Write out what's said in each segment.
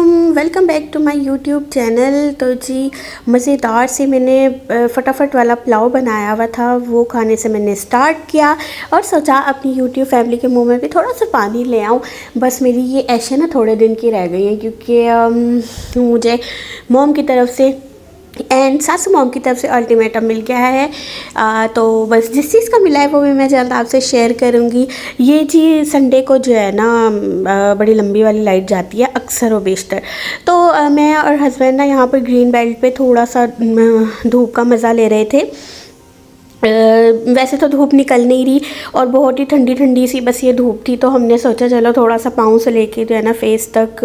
अस्सलामुअलैकुम, welcome back to my YouTube channel. तो जी मज़ेदार से मैंने फटाफट वाला पुलाव बनाया हुआ था, वो खाने से मैंने स्टार्ट किया और सोचा अपनी यूट्यूब फैमिली के मुंह में भी थोड़ा सा पानी ले आऊँ। बस मेरी ये ऐशे ना थोड़े दिन की रह गई हैं क्योंकि मुझे मॉम की तरफ से एंड सासू मॉम की तरफ से अल्टीमेटम मिल गया है। तो बस जिस चीज़ का मिला है वो भी मैं जल्द आपसे शेयर करूँगी। ये जी संडे को जो है ना बड़ी लंबी वाली लाइट जाती है अक्सर व बेशतर। तो मैं और हस्बैंड ना यहाँ पर ग्रीन बेल्ट पे थोड़ा सा धूप का मज़ा ले रहे थे। वैसे तो धूप निकल नहीं रही और बहुत ही ठंडी ठंडी सी बस ये धूप थी, तो हमने सोचा चलो थोड़ा सा पाँव से लेके जो है ना फेस तक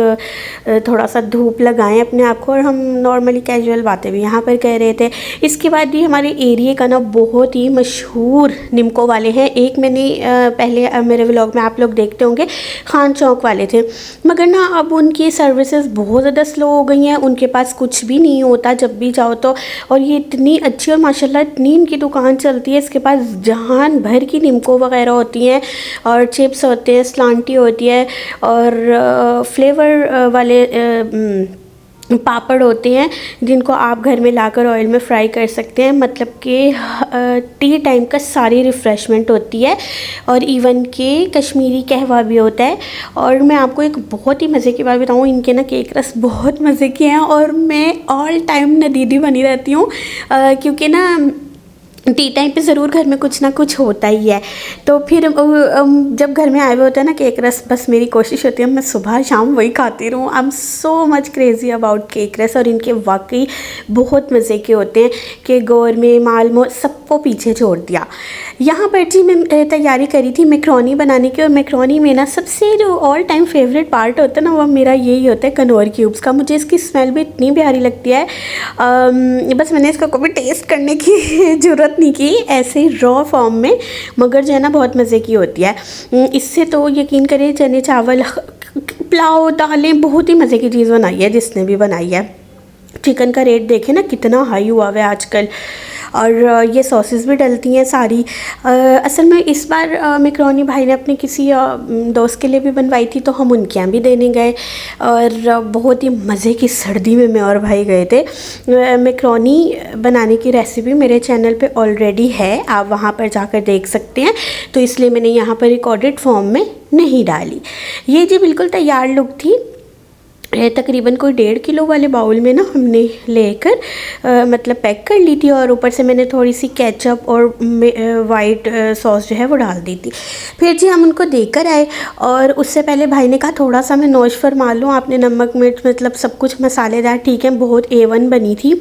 थोड़ा सा धूप लगाएं अपने आप को। और हम नॉर्मली कैजुअल बातें भी यहाँ पर कह रहे थे। इसके बाद ये हमारे एरिया का ना बहुत ही मशहूर निमको वाले हैं। एक मैंने पहले मेरे व्लॉग में आप लोग देखते होंगे खान चौक वाले थे, मगर ना अब उनकी सर्विसेज बहुत ज़्यादा स्लो हो गई हैं। उनके पास कुछ भी नहीं होता जब भी जाओ तो, और ये इतनी अच्छी और माशाल्लाह इतनी इनकी दुकान चलती है। इसके पास जहान भर की निमको वगैरह होती हैं और चिप्स होते हैं, स्लांटी होती है और फ्लेवर वाले पापड़ होते हैं जिनको आप घर में लाकर ऑयल में फ्राई कर सकते हैं। मतलब कि टी टाइम का सारी रिफ़्रेशमेंट होती है और इवन के कश्मीरी कहवा भी होता है। और मैं आपको एक बहुत ही मज़े की बात बताऊँ, इनके ना केक रस बहुत मज़े के हैं और मैं ऑल टाइम नदीदी बनी रहती हूँ क्योंकि ना टी टाइम पे ज़रूर घर में कुछ ना कुछ होता ही है। तो फिर जब घर में आए हुए होते हैं ना केक रस, बस मेरी कोशिश होती है मैं सुबह शाम वही खाती रहूँ। I am so much crazy about cake रस और इनके वाकई बहुत मज़े के होते हैं कि गौर में मालमो सबको पीछे छोड़ दिया। यहाँ पर जी मैं तैयारी करी थी मैक्रोनी बनाने की, और मैक्रोनी में ना सबसे जो ऑल टाइम फेवरेट पार्ट होता है ना वो मेरा यही होता है कनौर क्यूब्स का। मुझे इसकी स्मेल भी इतनी प्यारी लगती है। बस मैंने इसका कभी टेस्ट करने की ज़रूरत नहीं की, ऐसे ही रॉ फॉर्म में, मगर जो है ना बहुत मज़े की होती है। इससे तो यकीन करिए चने चावल पुलाव दालें बहुत ही मज़े की चीज़ बनाई है जिसने भी बनाई है। चिकन का रेट देखें ना कितना हाई हुआ है आजकल, और ये सॉसेस भी डलती हैं सारी। असल में इस बार मैक्रोनी भाई ने अपने किसी दोस्त के लिए भी बनवाई थी तो हम उनके यहाँ भी देने गए और बहुत ही मज़े की सर्दी में मैं और भाई गए थे। मैक्रोनी बनाने की रेसिपी मेरे चैनल पे ऑलरेडी है, आप वहाँ पर जाकर देख सकते हैं, तो इसलिए मैंने यहाँ पर रिकॉर्डेड फॉर्म में नहीं डाली। ये जी बिल्कुल तैयार लुक थी। तकरीबन कोई 1.5 किलो वाले बाउल में ना हमने लेकर मतलब पैक कर ली थी, और ऊपर से मैंने थोड़ी सी केचप और वाइट सॉस जो है वो डाल दी थी। फिर जी हम उनको देकर आए और उससे पहले भाई ने कहा थोड़ा सा मैं नोश फरमा लूँ आपने, नमक मिर्च मतलब सब कुछ मसालेदार ठीक है, बहुत A1 बनी थी।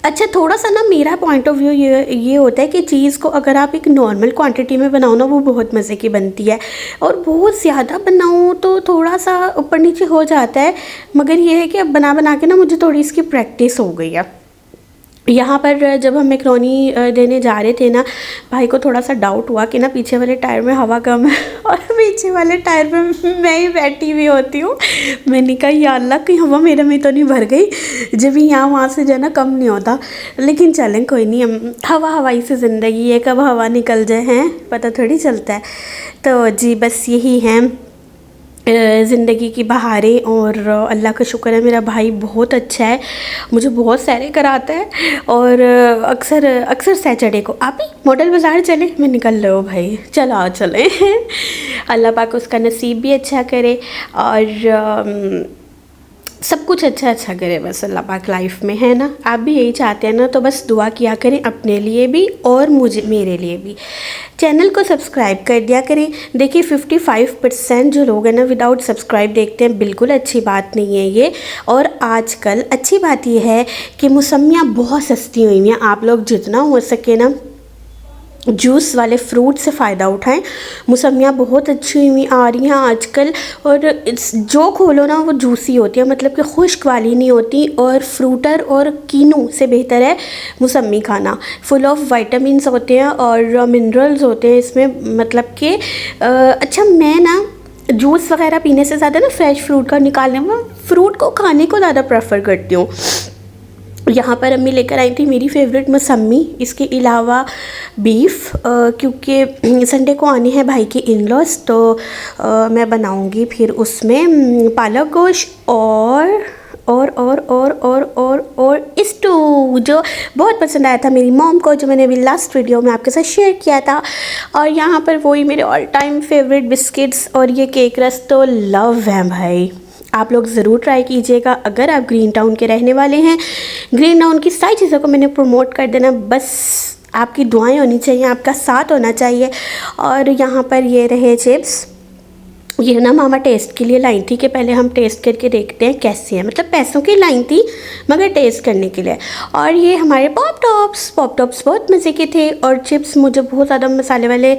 अच्छा थोड़ा सा ना मेरा पॉइंट ऑफ व्यू ये होता है कि चीज़ को अगर आप एक नॉर्मल क्वांटिटी में बनाओ ना वो बहुत मज़े की बनती है, और बहुत ज़्यादा बनाओ तो थोड़ा सा ऊपर नीचे हो जाता है। मगर ये है कि अब बना बना के ना मुझे थोड़ी इसकी प्रैक्टिस हो गई है। यहाँ पर जब हम मैक्रोनी देने जा रहे थे ना, भाई को थोड़ा सा डाउट हुआ कि ना पीछे वाले टायर में हवा कम है और पीछे वाले टायर में मैं ही बैठी हुई होती हूँ। मैंने कहा या अल्लाह कहीं हवा मेरे में तो नहीं भर गई, जब यहाँ वहाँ से जो है ना कम नहीं होता। लेकिन चलें कोई नहीं, हम हवाई से ज़िंदगी है, कब हवा निकल जाए हैं पता थोड़ी चलता है। तो जी बस यही है ज़िंदगी की बहारें, और अल्लाह का शुक्र है मेरा भाई बहुत अच्छा है, मुझे बहुत सैरें कराता है। और अक्सर सैटरडे को आप ही मॉडल बाज़ार चले, मैं निकल रहे हो भाई, चलो आओ चलें। अल्लाह पाक उसका नसीब भी अच्छा करे और सब कुछ अच्छा करे बस अल्लाह पाक लाइफ में, है ना। आप भी यही चाहते हैं ना, तो बस दुआ किया करें अपने लिए भी और मेरे लिए भी। चैनल को सब्सक्राइब कर दिया करें। देखिए 55% जो लोग हैं ना विदाउट सब्सक्राइब देखते हैं, बिल्कुल अच्छी बात नहीं है ये। और आजकल अच्छी बात ये है कि मौसमियाँ बहुत सस्ती हुई हैं, आप लोग जितना हो सके ना जूस वाले फ्रूट से फ़ायदा उठाएं। मौसमियाँ बहुत अच्छी हुई आ रही हैं आजकल, और जो खोलो ना वो जूसी होती है, मतलब कि खुश्क वाली नहीं होती। और फ्रूटर और कीनू से बेहतर है मौसमी खाना, फुल ऑफ विटामिन्स होते हैं और मिनरल्स होते हैं इसमें। मतलब कि अच्छा मैं ना जूस वगैरह पीने से ज़्यादा ना फ्रेश फ्रूट का निकालने में फ्रूट को खाने को ज़्यादा प्रेफर करती हूँ। यहाँ पर अम्मी लेकर आई थी मेरी फेवरेट मौसमी, इसके अलावा बीफ, क्योंकि संडे को आने हैं भाई के इन लॉज, तो मैं बनाऊँगी फिर उसमें पालक गोश्त और स्टू, जो बहुत पसंद आया था मेरी मॉम को, जो मैंने अभी लास्ट वीडियो में आपके साथ शेयर किया था। और यहाँ पर वही मेरे ऑल टाइम फेवरेट बिस्किट्स और ये केक रस तो लव है भाई, आप लोग ज़रूर ट्राई कीजिएगा अगर आप ग्रीन टाउन के रहने वाले हैं। ग्रीन टाउन की सारी चीज़ों को मैंने प्रमोट कर देना, बस आपकी दुआएं होनी चाहिए, आपका साथ होना चाहिए। और यहाँ पर ये रहे चिप्स, ये ना मामा टेस्ट के लिए लाई थी कि पहले हम टेस्ट करके देखते हैं कैसे हैं, मतलब पैसों की लाई थी मगर टेस्ट करने के लिए। और ये हमारे पॉप टॉप्स बहुत मज़े के थे। और चिप्स मुझे बहुत ज़्यादा मसाले वाले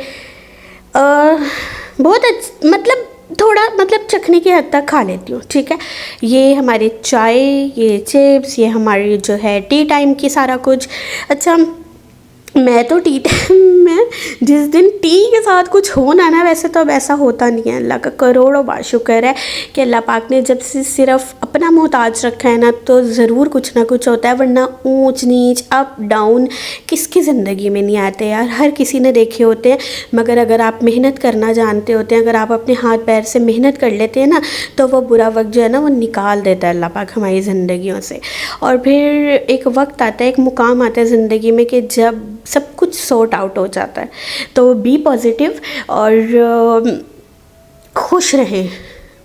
मतलब थोड़ा मतलब चखने की हद तक खा लेती हूँ, ठीक है। ये हमारे चाय, ये चिप्स, ये हमारी जो है टी टाइम की सारा कुछ। अच्छा, मैं तो टी टाइम में जिस दिन टी के साथ कुछ हो ना, वैसे तो अब ऐसा होता नहीं है, अल्लाह का करोड़ों बार शुक्र है कि अल्लाह पाक ने जब से सिर्फ अपना मोहताज रखा है ना, तो ज़रूर कुछ ना कुछ होता है, वरना ऊंच नीच अप डाउन किसकी ज़िंदगी में नहीं आते यार, हर किसी ने देखे होते हैं। मगर अगर आप मेहनत करना जानते होते हैं, अगर आप अपने हाथ पैर से मेहनत कर लेते हैं ना, तो वो बुरा वक्त जो है ना वो निकाल देता है अल्लाह पाक हमारी ज़िंदगियों से। और फिर एक वक्त आता है, एक मुकाम आता है ज़िंदगी में कि जब सब कुछ सॉर्ट आउट हो जाता है। तो बी पॉजिटिव और खुश रहें,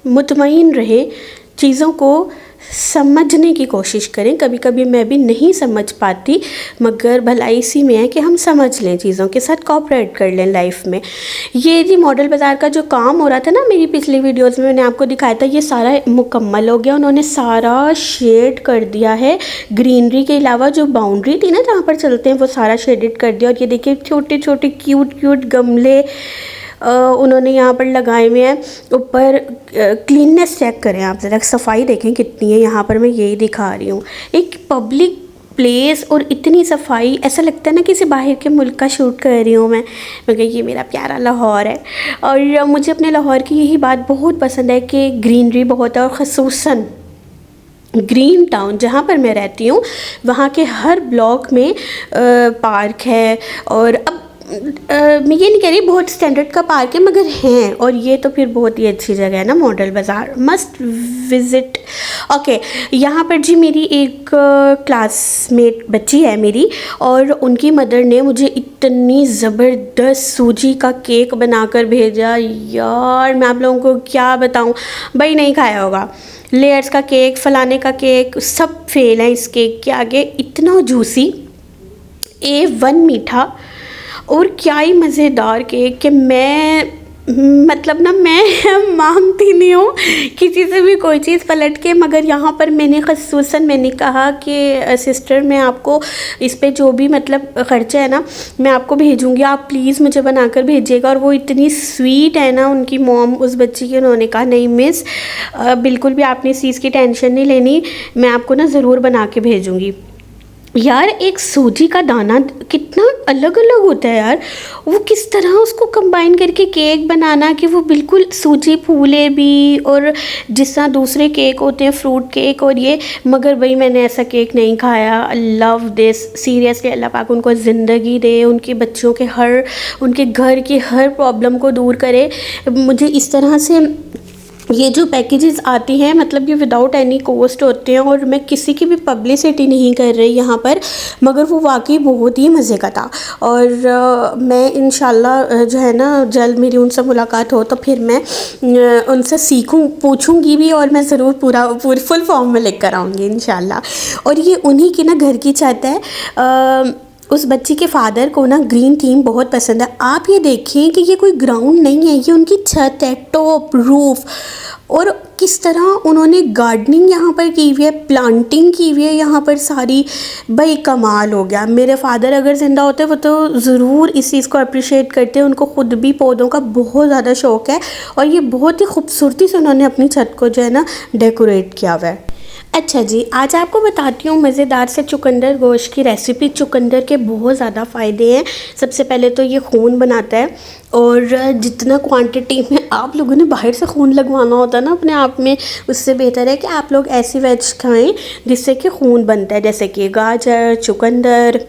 मुतमईन रहें, चीज़ों को समझने की कोशिश करें। कभी कभी मैं भी नहीं समझ पाती, मगर भलाई इसी में है कि हम समझ लें, चीज़ों के साथ कोऑपरेट कर लें लाइफ में। ये जी मॉडल बाज़ार का जो काम हो रहा था ना, मेरी पिछली वीडियोस में मैंने आपको दिखाया था, ये सारा मुकम्मल हो गया। उन्होंने सारा शेड कर दिया है, ग्रीनरी के अलावा जो बाउंड्री थी ना जहाँ पर चलते हैं वो सारा शेडेड कर दिया। और ये देखिए छोटे छोटे क्यूट गमले उन्होंने यहाँ पर लगाए हुए हैं। ऊपर क्लीननेस चेक करें आप ज़रा, सफाई देखें कितनी है यहाँ पर, मैं यही दिखा रही हूँ। एक पब्लिक प्लेस और इतनी सफाई, ऐसा लगता है ना किसी बाहर के मुल्क का शूट कर रही हूँ मैं, मगर ये मेरा प्यारा लाहौर है। और मुझे अपने लाहौर की यही बात बहुत पसंद है कि ग्रीनरी बहुत है, और ख़ुसूसन ग्रीन टाउन जहाँ पर मैं रहती हूँ वहाँ के हर ब्लॉक में पार्क है। और अब मैं ये नहीं कह रही बहुत स्टैंडर्ड का पार्क है, मगर हैं, और ये तो फिर बहुत ही अच्छी जगह है ना मॉडल बाज़ार, मस्ट विज़िट। ओके, यहाँ पर जी मेरी एक क्लासमेट बच्ची है मेरी, और उनकी मदर ने मुझे इतनी ज़बरदस्त सूजी का केक बनाकर भेजा यार, मैं आप लोगों को क्या बताऊँ, भाई नहीं खाया होगा। लेयर्स का केक, फलाने का केक, सब फेल है इस केक के आगे। इतना जूसी, A1 मीठा, और क्या ही मज़ेदार केक कि मैं मतलब ना मैं मांगती नहीं हूँ किसी से भी कोई चीज़ पलट के, मगर यहाँ पर मैंने कहा कि सिस्टर मैं आपको इस पे जो भी मतलब ख़र्चा है ना मैं आपको भेजूँगी, आप प्लीज़ मुझे बनाकर भेजिएगा। और वो इतनी स्वीट है ना उनकी मॉम उस बच्ची की, उन्होंने कहा नहीं मिस बिल्कुल भी आपने इस चीज़ की टेंशन नहीं लेनी, मैं आपको ना ज़रूर बना के भेजूँगी। यार एक सूजी का दाना कितना अलग अलग होता है यार, वो किस तरह उसको कंबाइन करके केक बनाना कि वो बिल्कुल सूजी फूले भी, और जिस तरह दूसरे केक होते हैं फ्रूट केक और ये, मगर भाई मैंने ऐसा केक नहीं खाया। लव दिस सीरियसली, अल्लाह पाक उनको ज़िंदगी दे, उनके बच्चों के उनके घर की हर प्रॉब्लम को दूर करे। मुझे इस तरह से ये जो पैकेजेस आती हैं मतलब ये विदाउट एनी कॉस्ट होते हैं, और मैं किसी की भी पब्लिसिटी नहीं कर रही यहाँ पर, मगर वो वाकई बहुत ही मज़े का था। और मैं इंशाल्लाह जो है ना जल्द मेरी उनसे मुलाकात हो तो फिर मैं उनसे पूछूंगी भी, और मैं ज़रूर पूरा फुल फॉर्म में लेकर आऊँगी इंशाल्लाह। और ये उन्हीं की ना घर की छत है। उस बच्ची के फादर को ना ग्रीन थीम बहुत पसंद है। आप ये देखें कि ये कोई ग्राउंड नहीं है, ये उनकी छत है, टॉप रूफ, और किस तरह उन्होंने गार्डनिंग यहाँ पर की हुई है, प्लांटिंग की हुई है यहाँ पर सारी, भाई कमाल हो गया। मेरे फादर अगर ज़िंदा होते वो तो ज़रूर इस चीज़ को अप्रिशिएट करते, उनको ख़ुद भी पौधों का बहुत ज़्यादा शौक़ है, और ये बहुत ही खूबसूरती से उन्होंने अपनी छत को जो है ना डेकोरेट किया हुआ है। अच्छा जी, आज आपको बताती हूँ मज़ेदार से चुकंदर गोश्त की रेसिपी। चुकंदर के बहुत ज़्यादा फ़ायदे हैं। सबसे पहले तो ये खून बनाता है, और जितना क्वांटिटी में आप लोगों ने बाहर से खून लगवाना होता है ना अपने आप में, उससे बेहतर है कि आप लोग ऐसी वेज खाएं जिससे कि खून बनता है, जैसे कि गाजर, चुकंदर,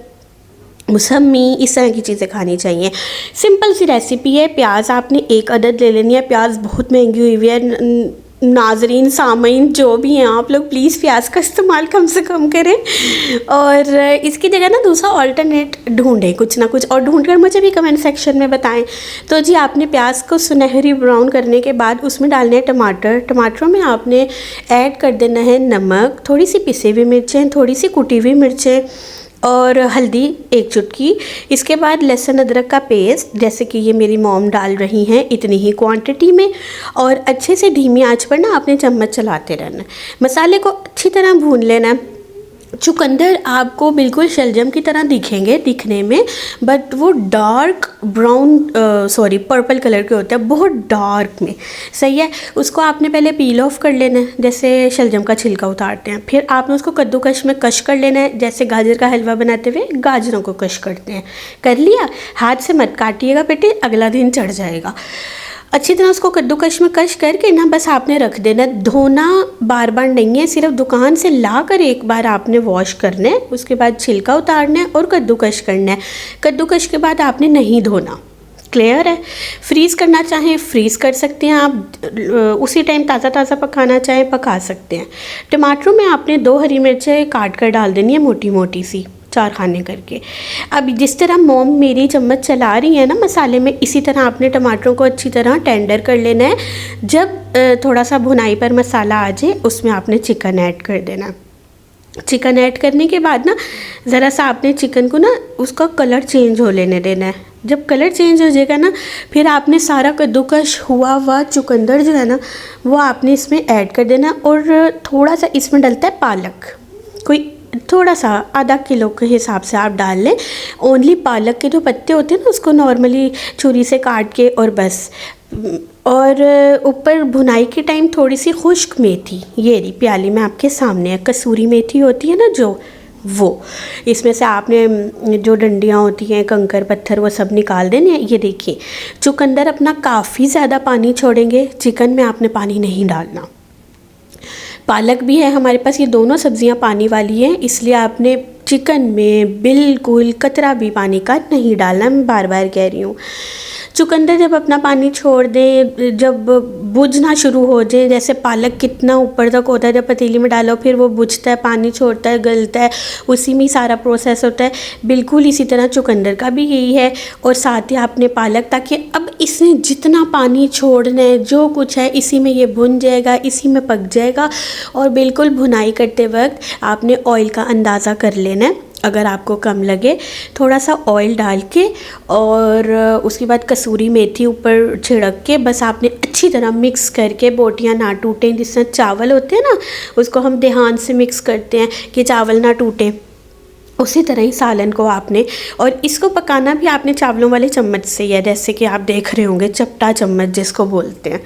मौसमी, इस तरह की चीज़ें खानी चाहिए। सिंपल सी रेसिपी है। प्याज आपने एक अदद ले लेनी है। प्याज बहुत महंगी हुई हुई है। नाजरीन, सामीन जो भी हैं, आप लोग प्लीज़ प्याज का इस्तेमाल कम से कम करें, और इसकी जगह ना दूसरा ऑल्टरनेट ढूंढें कुछ ना कुछ, और ढूंढ कर मुझे भी कमेंट सेक्शन में बताएं। तो जी, आपने प्याज को सुनहरी ब्राउन करने के बाद उसमें डालने हैं टमाटर। टमाटरों में आपने ऐड कर देना है नमक, थोड़ी सी पिसी हुई मिर्चें, थोड़ी सी कुटी हुई मिर्चें, और हल्दी एक चुटकी। इसके बाद लहसुन अदरक का पेस्ट, जैसे कि ये मेरी मॉम डाल रही हैं इतनी ही क्वांटिटी में, और अच्छे से धीमी आंच पर ना आपने चम्मच चलाते रहना। मसाले को अच्छी तरह भून लेना। चुकंदर आपको बिल्कुल शलजम की तरह दिखेंगे दिखने में, बट वो डार्क ब्राउन पर्पल कलर के होते हैं, बहुत डार्क में। सही है। उसको आपने पहले पील ऑफ कर लेना है, जैसे शलजम का छिलका उतारते हैं। फिर आपने उसको कद्दूकश में कश कर लेना है, जैसे गाजर का हलवा बनाते हुए गाजरों को कश करते हैं। कर लिया। हाथ से मत काटिएगा बेटे, अगला दिन चढ़ जाएगा। अच्छी तरह उसको कद्दूकश में कश करके ना बस आपने रख देना। धोना बार बार नहीं है, सिर्फ दुकान से ला कर एक बार आपने वॉश करना है, उसके बाद छिलका उतारना है और कद्दूकश करना है। कद्दूकश के बाद आपने नहीं धोना। क्लियर है। फ्रीज़ करना चाहें फ्रीज़ कर सकते हैं आप, उसी टाइम ताज़ा ताज़ा पकाना चाहें पका सकते हैं। टमाटरों में आपने 2 हरी मिर्चें काट कर डाल देनी है, मोटी मोटी सी, 4 खाने करके। अब जिस तरह मॉम मेरी चम्मच चला रही है ना मसाले में, इसी तरह आपने टमाटरों को अच्छी तरह टेंडर कर लेना है। जब थोड़ा सा भुनाई पर मसाला आ जाए, उसमें आपने चिकन ऐड कर देना। चिकन ऐड करने के बाद ना ज़रा सा आपने चिकन को ना उसका कलर चेंज हो लेने देना है। जब कलर चेंज हो जाएगा ना, फिर आपने सारा कद्दूकश हुआ हुआ चुकंदर जो है ना, वो आपने इसमें ऐड कर देना। और थोड़ा सा इसमें डलता है पालक, कोई थोड़ा सा आधा किलो के हिसाब से आप डाल लें। ओनली पालक के जो पत्ते होते हैं ना, उसको नॉर्मली छुरी से काट के, और बस। और ऊपर भुनाई के टाइम थोड़ी सी खुश्क मेथी, ये रही प्याली में आपके सामने है, कसूरी मेथी होती है ना जो, वो इसमें से आपने जो डंडियाँ होती हैं, कंकर पत्थर, वो सब निकाल देने। ये देखिए, चुकंदर अपना काफ़ी ज़्यादा पानी छोड़ेंगे, चिकन में आपने पानी नहीं डालना। पालक भी है हमारे पास, ये दोनों सब्जियां पानी वाली हैं, इसलिए आपने चिकन में बिल्कुल कतरा भी पानी का नहीं डालना। मैं बार बार कह रही हूँ। चुकंदर जब अपना पानी छोड़ दे, जब बुझना शुरू हो जाए, जैसे पालक कितना ऊपर तक होता है, जब पतीली में डालो फिर वो बुझता है, पानी छोड़ता है, गलता है, उसी में सारा प्रोसेस होता है। बिल्कुल इसी तरह चुकंदर का भी यही है। और साथ ही आपने पालक, ताकि अब इसमें जितना पानी छोड़ना है, जो कुछ है, इसी में ये भुन जाएगा, इसी में पक जाएगा। और बिल्कुल भुनाई करते वक्त आपने ऑयल का अंदाज़ा कर लेना है। अगर आपको कम लगे, थोड़ा सा ऑयल डाल के, और उसके बाद कसूरी मेथी ऊपर छिड़क के, बस आपने अच्छी तरह मिक्स करके, बोटियां ना टूटें, जिस तरह चावल होते हैं ना, उसको हम ध्यान से मिक्स करते हैं कि चावल ना टूटे, उसी तरह ही सालन को आपने, और इसको पकाना भी आपने चावलों वाले चम्मच से ही है, जैसे कि आप देख रहे होंगे, चपटा चम्मच जिसको बोलते हैं।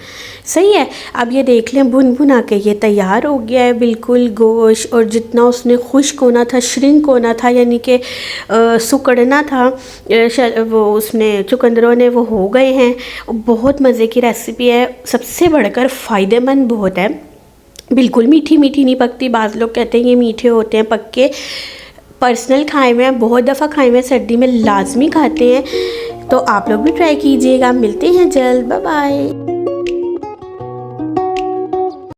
सही है। अब ये देख लें, भुन भुना के ये तैयार हो गया है बिल्कुल गोश्त। और जितना उसने खुश्क होना था, श्रिंक होना था, यानी कि सुकड़ना था, वो उसने चुकंदरों ने वो हो गए हैं। बहुत मज़े की रेसिपी है, सबसे बढ़कर फ़ायदेमंद बहुत है। बिल्कुल मीठी मीठी नहीं पकती। बाज़ लोग कहते हैं ये मीठे होते हैं पक्के। पर्सनल खाए हुए हैं, बहुत दफ़ा खाए हुए हैं, सर्दी में लाजमी खाते हैं। तो आप लोग भी ट्राई कीजिएगा। मिलते हैं जल्द, बाय बाय।